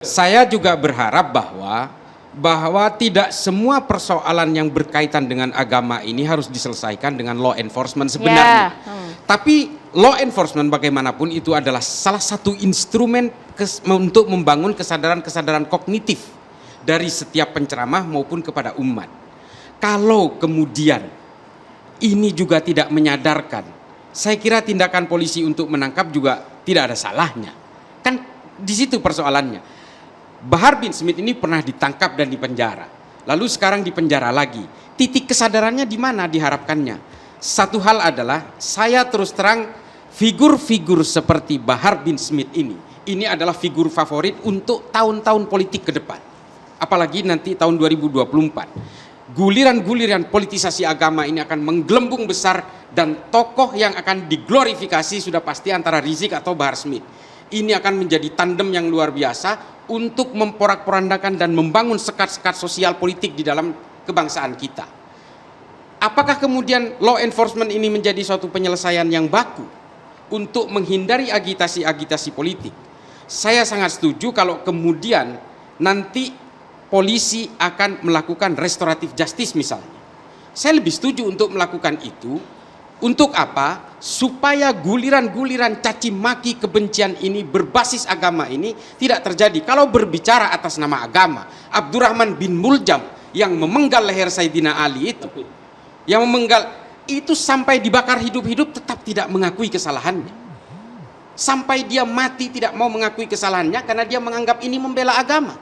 Saya juga berharap bahwa tidak semua persoalan yang berkaitan dengan agama ini harus diselesaikan dengan law enforcement sebenarnya. Tapi law enforcement bagaimanapun itu adalah salah satu instrumen untuk membangun kesadaran-kesadaran kognitif dari setiap penceramah maupun kepada umat. Kalau kemudian ini juga tidak menyadarkan, saya kira tindakan polisi untuk menangkap juga tidak ada salahnya. Kan di situ persoalannya. Bahar bin Smith ini pernah ditangkap dan dipenjara, lalu sekarang dipenjara lagi. Titik kesadarannya di mana diharapkannya? Satu hal adalah saya terus terang figur-figur seperti Bahar bin Smith ini adalah figur favorit untuk tahun-tahun politik ke depan. Apalagi nanti tahun 2024. Guliran-guliran politisasi agama ini akan menggelembung besar dan tokoh yang akan diglorifikasi sudah pasti antara Rizik atau Bahar Smith. Ini akan menjadi tandem yang luar biasa untuk memporak-porandakan dan membangun sekat-sekat sosial politik di dalam kebangsaan kita. Apakah kemudian law enforcement ini menjadi suatu penyelesaian yang baku untuk menghindari agitasi-agitasi politik? Saya sangat setuju kalau kemudian nanti polisi akan melakukan restoratif justice misalnya. Saya lebih setuju untuk melakukan itu. Untuk apa? Supaya guliran-guliran caci maki kebencian ini berbasis agama ini tidak terjadi. Kalau berbicara atas nama agama, Abdurrahman bin Muljam yang memenggal leher Sayyidina Ali itu sampai dibakar hidup-hidup tetap tidak mengakui kesalahannya. Sampai dia mati tidak mau mengakui kesalahannya karena dia menganggap ini membela agama.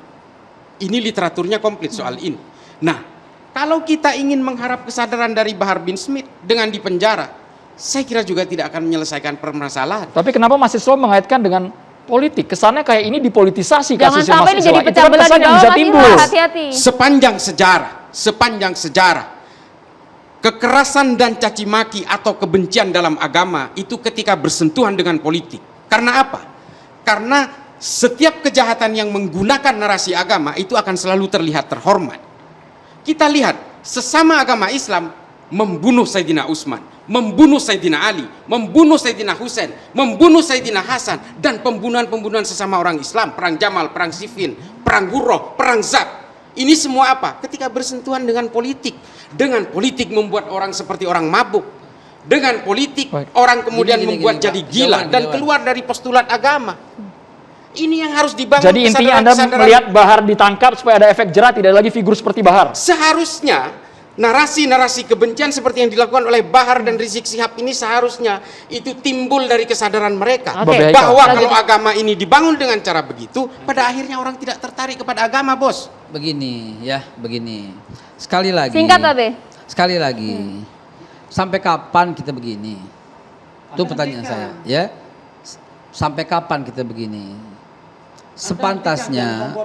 Ini literaturnya komplit soal ini. Nah, kalau kita ingin mengharap kesadaran dari Bahar bin Smith dengan dipenjara, saya kira juga tidak akan menyelesaikan permasalahan. Tapi kenapa mahasiswa mengaitkan dengan politik? Kesannya kayak ini dipolitisasi Jangan kasusnya sampai ini mahasiswa. jadi pecah belah di bawah, bisa timbul. hati-hati. Sepanjang sejarah, kekerasan dan caci maki atau kebencian dalam agama itu ketika bersentuhan dengan politik. Karena apa? Karena setiap kejahatan yang menggunakan narasi agama itu akan selalu terlihat terhormat. Kita lihat sesama agama Islam membunuh Sayyidina Utsman, membunuh Sayyidina Ali, membunuh Sayyidina Husain, membunuh Sayyidina Hasan, dan pembunuhan-pembunuhan sesama orang Islam, perang Jamal, perang Siffin, perang Hurrah, perang Zab. Ini semua apa? Ketika bersentuhan dengan politik. Dengan politik membuat orang seperti orang mabuk. Dengan politik orang kemudian membuat jadi gila dan keluar dari postulat agama. Ini yang harus dibangun. Jadi intinya Anda melihat Bahar ditangkap supaya ada efek jerah, tidak lagi figur seperti Bahar. Seharusnya narasi-narasi kebencian seperti yang dilakukan oleh Bahar dan Rizik Syihab ini seharusnya itu timbul dari kesadaran mereka. Bahwa kalau agama ini dibangun dengan cara begitu, pada akhirnya orang tidak tertarik kepada agama, bos. Begini ya, begini. Sekali lagi. Singkat, Babe. Sekali lagi. Sampai kapan kita begini? Itu pertanyaan saya, ya. Sampai kapan kita begini? Sepantasnya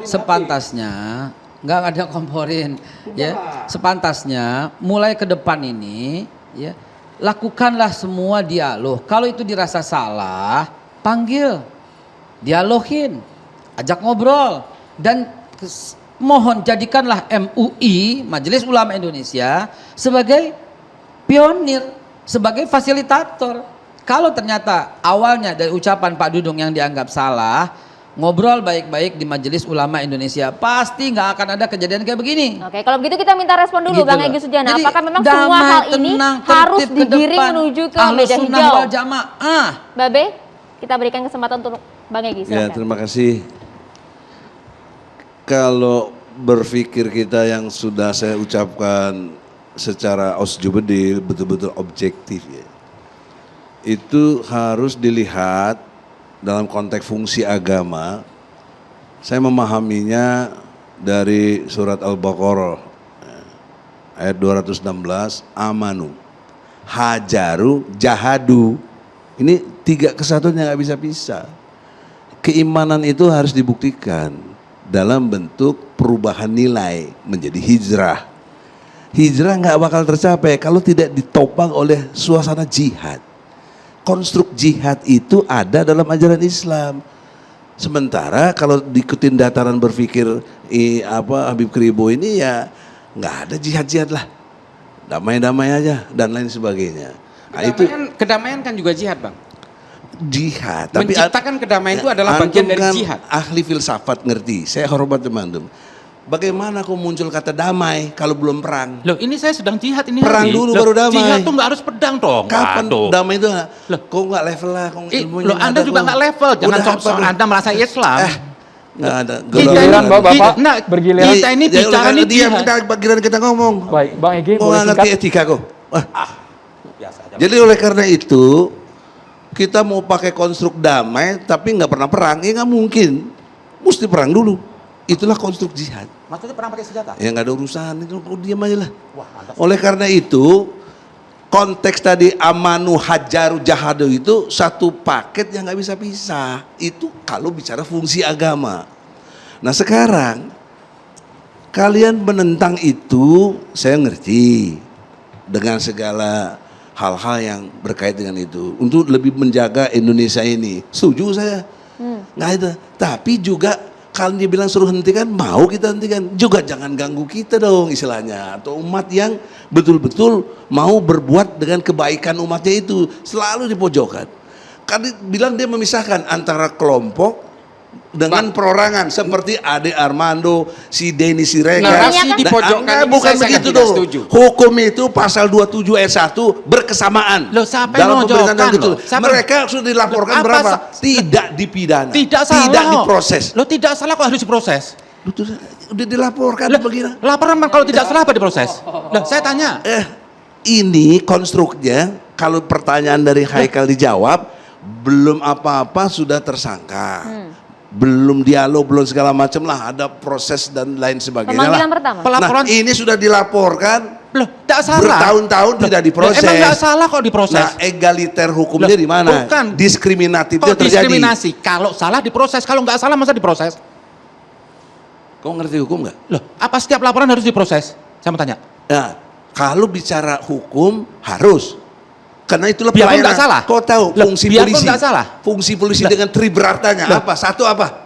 nggak ada komporin, ya. Sepantasnya mulai ke depan ini, ya, lakukanlah semua dialog. Kalau itu dirasa salah, panggil, dialogin, ajak ngobrol, dan mohon jadikanlah MUI, Majelis Ulama Indonesia, sebagai pionir, sebagai fasilitator. Kalau ternyata awalnya dari ucapan Pak Dudung yang dianggap salah, ngobrol baik-baik di Majelis Ulama Indonesia, pasti nggak akan ada kejadian kayak begini. Oke, kalau begitu kita minta respon dulu, Gitu Bang loh. Egy Sujana. Jadi, apakah memang damai, semua hal ini tenang, harus tertib ke digiring depan. menuju ke Ahlus meja Sunnah hijau? wal Jamaah. Babe, kita berikan kesempatan untuk Bang Egy. Ya, Silakan. terima kasih. Kalau berpikir kita yang sudah saya ucapkan secara osjubedil, betul-betul objektif ya, itu harus dilihat dalam konteks fungsi agama. Saya memahaminya dari surat Al-Baqarah ayat 216, amanu, hajaru, jahadu. Ini tiga kesatuan yang nggak bisa pisah. Keimanan itu harus dibuktikan dalam bentuk perubahan nilai menjadi hijrah. Hijrah nggak bakal tercapai kalau tidak ditopang oleh suasana jihad. Konstruk jihad itu ada dalam ajaran Islam. Sementara kalau diikutin dataran berpikir Habib Kribo ini ya nggak ada jihad-jihad lah, damai-damai aja dan lain sebagainya. Nah, Kedamaian kan juga jihad, Bang. jihad. Menciptakan kedamaian itu adalah bagian dari kan jihad. Ahli filsafat ngerti. Saya hormat teman-teman. Bagaimana kok muncul kata damai kalau belum perang? Loh, ini saya sedang jihad ini. Perang Habib. dulu Loh, baru damai. Jihad tuh nggak harus pedang dong. Kapan Waduh. damai itu? Loh. Kok nggak level lah? Kok ilmunya Loh, Anda ada juga kok? nggak level. Jangan Udah sok-sok apa, Anda merasa Islam. nggak ada. Giliran Bapak Nah, bergiliran. kita ini bicara nih dia jihad. kita ngomong. Baik, Bang Egy Mau boleh nggak ngerti singkat. etika kok. Biasa aja. Jadi oleh karena itu kita mau pakai konstruk damai tapi nggak pernah perang, ya nggak mungkin. Mesti perang dulu. Itulah konstruk jihad. Maksudnya perang pakai senjata? Ya nggak ada urusan itu, kok diam aja lah. Oleh karena itu konteks tadi amanu hajaru jahadu itu satu paket yang nggak bisa pisah. Itu kalau bicara fungsi agama. Nah sekarang kalian menentang itu saya ngerti dengan segala hal-hal yang berkait dengan itu untuk lebih menjaga Indonesia ini. Setuju saya. Nggak ada. Tapi juga kalau dia bilang suruh hentikan, mau kita hentikan. Juga jangan ganggu kita dong istilahnya. Atau umat yang betul-betul mau berbuat dengan kebaikan umatnya itu. Selalu dipojokkan. Kan bilang dia memisahkan antara kelompok dengan perorangan. Seperti Ade Armando, si Denny Siregar. Narasi dipojokkan ini bukan saya sangat begitu tidak dong. setuju. Hukum itu pasal 27 ayat 1 berkesamaan. Loh, siapa yang Dalam memojokkan pemerintahan gitu. loh? Siapa- Mereka sudah dilaporkan Loh, apa berapa? sa- Tidak dipidana. Tidak salah. Tidak kok. diproses. Loh, tidak salah kok harus diproses. Betul, udah dilaporkan Loh, begini. laporan kalau tidak salah apa diproses? Loh, saya tanya. Ini konstruknya kalau pertanyaan dari Haikal dijawab belum apa-apa sudah tersangka. Belum dialog, belum segala macam lah, ada proses dan lain sebagainya Pemanggilan lah. pertama. Pelaporan. Nah, ini sudah dilaporkan Loh, tidak salah. bertahun-tahun tidak diproses. Emang nggak salah kok diproses? Nah, egaliter hukumnya Loh, di mana? bukan. Diskriminatifnya Kok terjadi. diskriminasi? Kalau salah diproses, kalau nggak salah masa diproses? Kau ngerti hukum nggak? Loh, apa setiap laporan harus diproses? Saya mau tanya. Nah, kalau bicara hukum harus. Karena itulah Biarpun pelayanan. nggak salah. Kau tahu Loh, fungsi biarpun polisi. nggak salah. Fungsi polisi Lah. dengan triberatanya apa? Satu apa?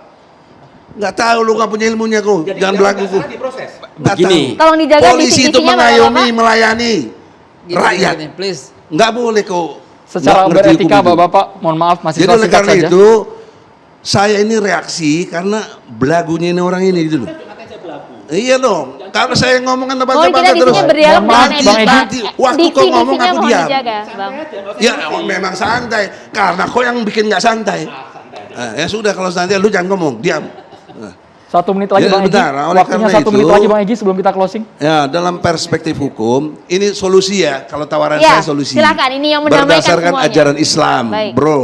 Nggak tahu, lu nggak punya ilmunya kau. Jangan belagu kau. Nggak Begini. tahu. Tolong dijaga Polisi itu diksi-diksinya, mengayomi, Bapak-bapak. melayani Gini, rakyat. gini, please. Nggak boleh kau. Secara nggak ngerti beretika hukum itu. Bapak-bapak, mohon maaf masih Jadi oleh singkat karena saja. itu saya ini reaksi karena belagunya ini orang ini gitu loh. Iya dong. Kalau saya ngomong kan Oh, baca-baca kita di terus. sini berdialog Mohon maaf, dengan Bang etika. Egy. Waktu kau ngomong, Diksi-diksinya aku mohon diam. dijaga, Bang. Ya memang santai. Karena kau yang bikin nggak santai. Nah, ya sudah kalau santai lu jangan ngomong, diam. Nah. 1 menit lagi Ya, Bang Egy. bentar, oleh Waktunya karena 1 menit itu- lagi Bang Egy sebelum kita closing. Ya, dalam perspektif hukum, ini solusi ya. Kalau tawaran Ya, saya solusi. silakan. Ini yang mendamaikan Berdasarkan semuanya. ajaran Islam, Baik. bro.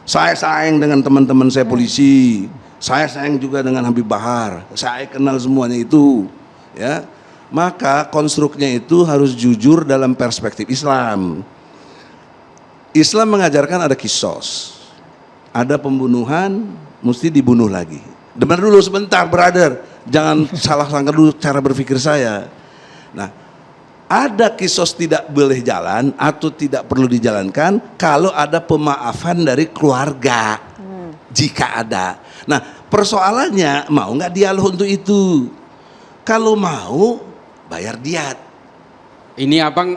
Saya sayang dengan teman-teman saya polisi. Saya sayang juga dengan Habib Bahar. Saya kenal semuanya itu. Ya, maka konstruknya itu harus jujur dalam perspektif Islam. Islam mengajarkan ada kisos, ada pembunuhan, mesti dibunuh lagi. Dengar dulu sebentar, brother. Jangan salah sangka dulu cara berpikir saya. Nah, ada kisos tidak boleh jalan atau tidak perlu dijalankan kalau ada pemaafan dari keluarga. Jika ada. Nah, persoalannya mau nggak dialog untuk itu? Kalau mau, bayar diat. Ini abang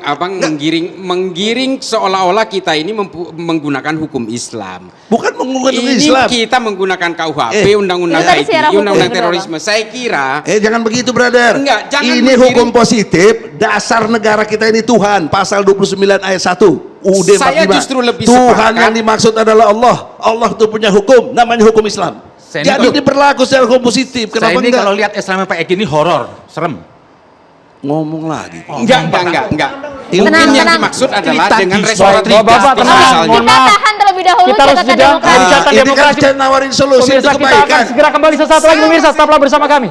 menggiring seolah-olah kita ini menggunakan hukum Islam. Bukan menggunakan Ini Islam. kita menggunakan KUHP, Undang-Undang Itu tadi ITE, secara hukum, Undang-Undang benar, Terorisme. Saya kira Jangan begitu, brother. Enggak, jangan ini menggiring. hukum positif, dasar negara kita ini Tuhan, pasal 29 ayat 1. UUD 45. Saya justru lebih Tuhan sepakat. yang dimaksud adalah Allah. Allah itu punya hukum, namanya hukum Islam. Saya Jadi ini ini berlaku secara hukum positif. Saya Kenapa ini enggak? kalau lihat Islamnya Pak Egy ini horor, serem. Ngomong lagi. enggak. Ilmu Mungkin yang tenang. dimaksud adalah Cerita dengan di restoratif Bapak, justice tenang. misalnya. Mohon Kita maaf. tahan terlebih dahulu Kita harus catatan jeda. demokrasi. Catatan ini kan demokrasi. saya nawarin solusi Pemirsa untuk kita akan kebaikan. segera kembali sesaat lagi pemirsa, tetaplah bersama kami.